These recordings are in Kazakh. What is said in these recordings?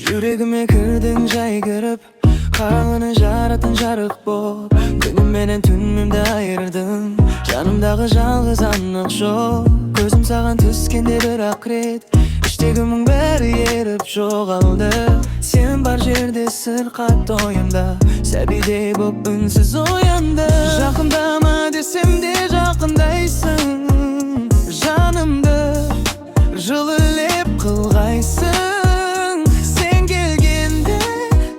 Yüreğime kırdın caygırıp, karanlığını jaratın jarık boп. Günüm menen түнүмдү айырдың, жанымдағы жалғыз анық жоқ. Көзім саған түскенде бір-ақ рет, іштегі мұң бәрі еріп жоғалды. Сен бар жерде сыр қатты ойымда, сәбидей боп үнсіз оянды. Жақындама десем де жақындайсың, жанымды жылы леп қылғайсың. Sen gelgende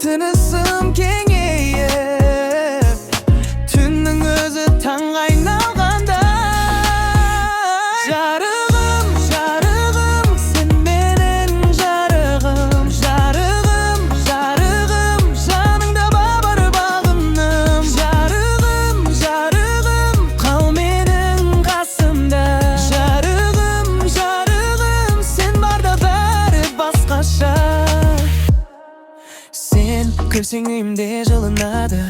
tınısım kengeyip, түннің өзі таң айналғанда. Жарығым, жарығым, сен менің жарығым. Жарығым, жарығым, жаныңда бар бағымым. Жарығым, жарығым, қал менің қасымда. Жарығым, жарығым, сен барда бәрі басқаша. Sen күлсең үйімде жылынады,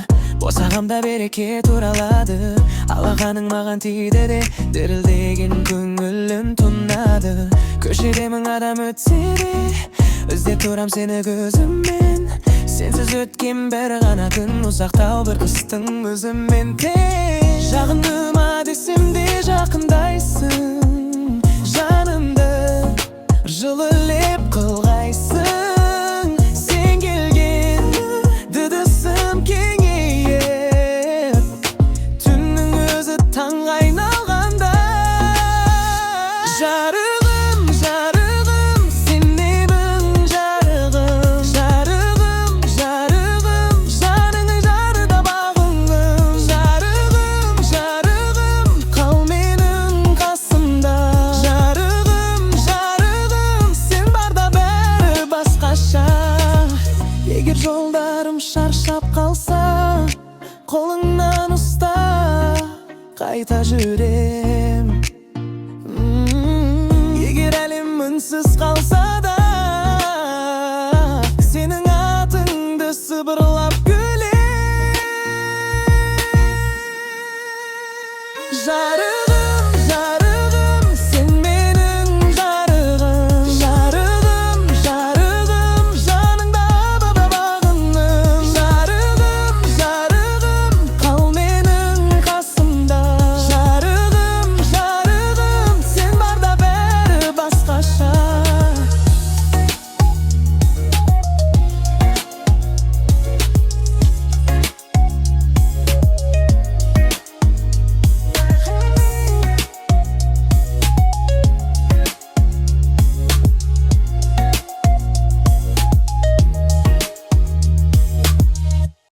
босағамда береке туралады. Алақаның маған тиді де, дірілдеген көңілім тұнады. Көшеде мың адам өтсе де, іздеп тұрам сені көзіммен. Сенсіз өткен бір ғана күн, ұзақтау бір қыстың өзімен тең. Жағындыма десем де жақындайсың, жанымды жылы леп қылғайсың. Sen gelgende dıdısım kengeyip, түннің өзі таң айналғанда. Жарығым, жарығым, сен менің жарығым. Жарығым, жарығым, жаның жарда бағыңым. Жарығым, жарығым, қал менің қасымда. Жарығым, жарығым, сен барда бәрі басқаша. Егер жолдарым шаршап қалса, қолыңнан ұста, қайта жүрем. Егер әлем үнсіз қалса да, сенің атыңды сыбырлап күлем. Жарығым